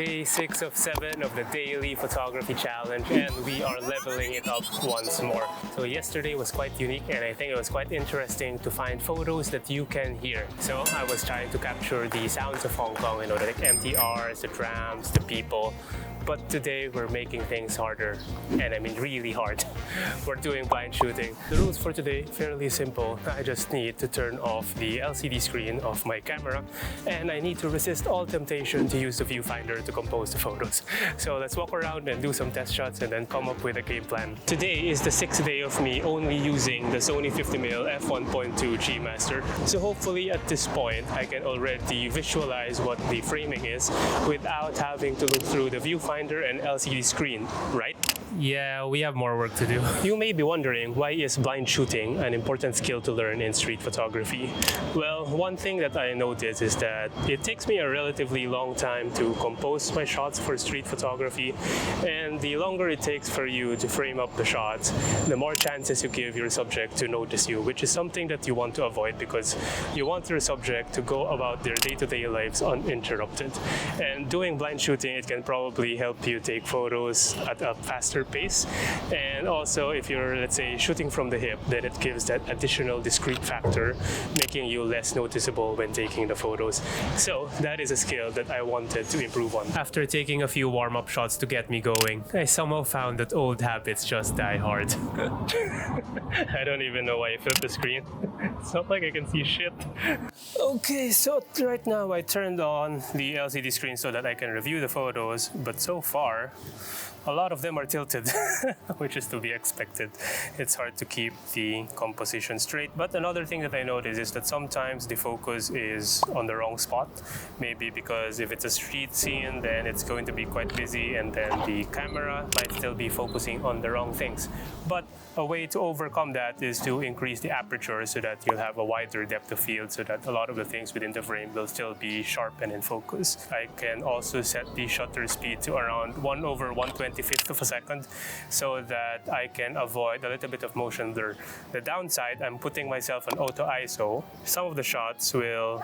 day 6 of 7 of the daily photography challenge, and we are leveling it up once more. So yesterday was quite unique, and I think it was quite interesting to find photos that you can hear. So I was trying to capture the sounds of Hong Kong, like MTRs, the trams, the people. But today we're making things harder, and I mean really hard. We're doing blind shooting. The rules for today, fairly simple. I just need to turn off the LCD screen of my camera, and I need to resist all temptation to use the viewfinder to compose the photos. So let's walk around and do some test shots and then come up with a game plan. Today is the 6th day of me only using the Sony 50mm f1.2 G Master. So hopefully at this point I can already visualize what the framing is without having to look through the viewfinder and LCD screen, right? Yeah, we have more work to do. You may be wondering, why is blind shooting an important skill to learn in street photography? Well, one thing that I noticed is that it takes me a relatively long time to compose my shots for street photography, and the longer it takes for you to frame up the shots, the more chances you give your subject to notice you, which is something that you want to avoid because you want your subject to go about their day-to-day lives uninterrupted. And doing blind shooting, it can probably help you take photos at a faster pace, and also if you're, let's say, shooting from the hip, then it gives that additional discrete factor, making you less noticeable when taking the photos. So that is a skill that I wanted to improve on. After taking a few warm-up shots to get me going, I somehow found that old habits just die hard. I don't even know why I flipped the screen. It's not like I can see shit. Okay, so right now I turned on the LCD screen so that I can review the photos, but so far a lot of them are tilted, which is to be expected. It's hard to keep the composition straight. But another thing that I noticed is that sometimes the focus is on the wrong spot. Maybe because if it's a street scene, then it's going to be quite busy, and then the camera might still be focusing on the wrong things. But a way to overcome that is to increase the aperture so that you'll have a wider depth of field, so that a lot of the things within the frame will still be sharp and in focus. I can also set the shutter speed to around 1/125th of a second so that I can avoid a little bit of motion blur. The downside, I'm putting myself on auto ISO. Some of the shots will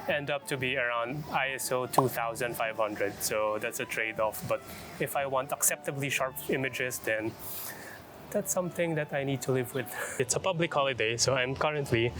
end up to be around ISO 2500, so that's a trade-off. But if I want acceptably sharp images, then that's something that I need to live with. It's a public holiday, so I'm currently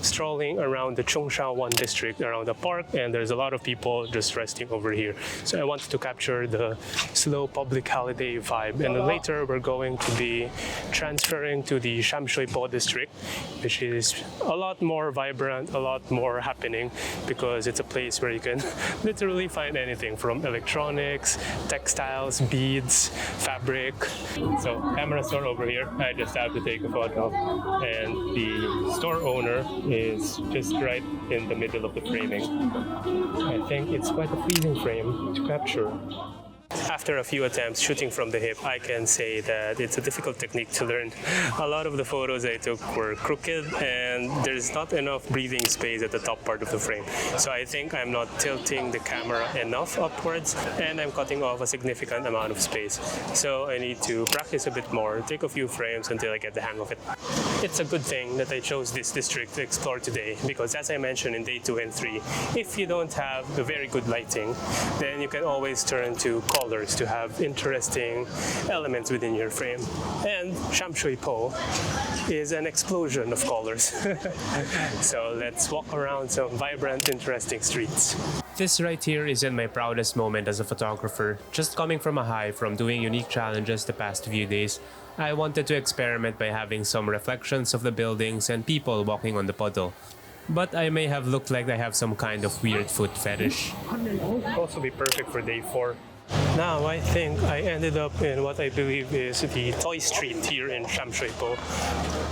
strolling around the Chongsha 1 district around the park, and there's a lot of people just resting over here. So I wanted to capture the slow public holiday vibe, and then later we're going to be transferring to the Sham Shui Po district, which is a lot more vibrant, a lot more happening, because it's a place where you can literally find anything from electronics, textiles, beads, fabric. So camera store over here, I just have to take a photo, and the store owner is just right in the middle of the framing. I think it's quite a pleasing frame to capture. After a few attempts shooting from the hip, I can say that it's a difficult technique to learn. A lot of the photos I took were crooked, and there's not enough breathing space at the top part of the frame. So I think I'm not tilting the camera enough upwards, and I'm cutting off a significant amount of space. So I need to practice a bit more, take a few frames until I get the hang of it. It's a good thing that I chose this district to explore today, because as I mentioned in day 2 and 3, if you don't have the very good lighting, then you can always turn to colors to have interesting elements within your frame. And Sham Shui Po is an explosion of colors. So let's walk around some vibrant, interesting streets. This right here isn't my proudest moment as a photographer. Just coming from a high from doing unique challenges the past few days, I wanted to experiment by having some reflections of the buildings and people walking on the puddle. But I may have looked like I have some kind of weird foot fetish. Also be perfect for day 4. Now I think I ended up in what I believe is the toy street here in Sham Shui Po.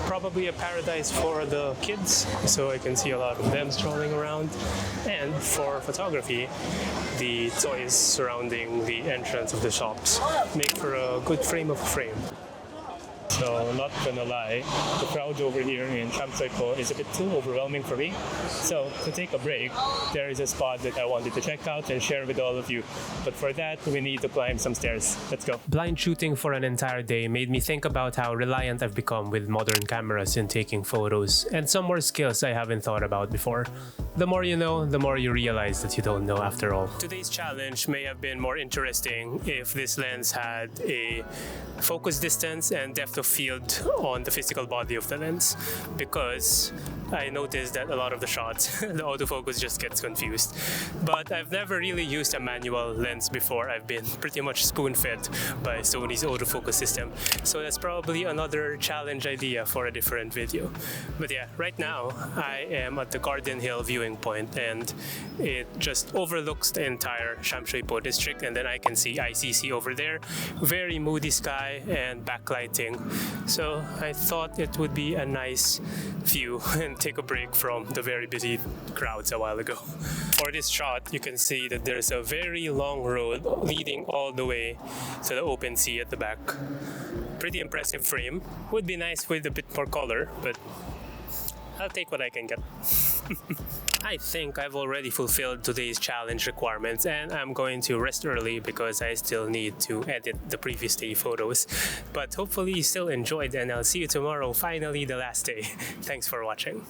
Probably a paradise for the kids, so I can see a lot of them strolling around. And for photography, the toys surrounding the entrance of the shops make for a good frame of frame. So not gonna lie, the crowd over here in Sham Shui Po is a bit too overwhelming for me. So to take a break, there is a spot that I wanted to check out and share with all of you. But for that, we need to climb some stairs. Let's go. Blind shooting for an entire day made me think about how reliant I've become with modern cameras in taking photos, and some more skills I haven't thought about before. The more you know, the more you realize that you don't know after all. Today's challenge may have been more interesting if this lens had a focus distance and depth of field on the physical body of the lens, because I noticed that a lot of the shots, the autofocus just gets confused. But I've never really used a manual lens before. I've been pretty much spoon-fed by Sony's autofocus system. So that's probably another challenge idea for a different video. But yeah, right now I am at the Garden Hill viewing point, and it just overlooks the entire Sham Shui Po district, and then I can see ICC over there. Very moody sky and backlighting. So I thought it would be a nice view and take a break from the very busy crowds a while ago. For this shot, you can see that there's a very long road leading all the way to the open sea at the back. Pretty impressive frame. Would be nice with a bit more color, but I'll take what I can get. I think I've already fulfilled today's challenge requirements, and I'm going to rest early because I still need to edit the previous day photos. But hopefully you still enjoyed, and I'll see you tomorrow, finally the last day. Thanks for watching.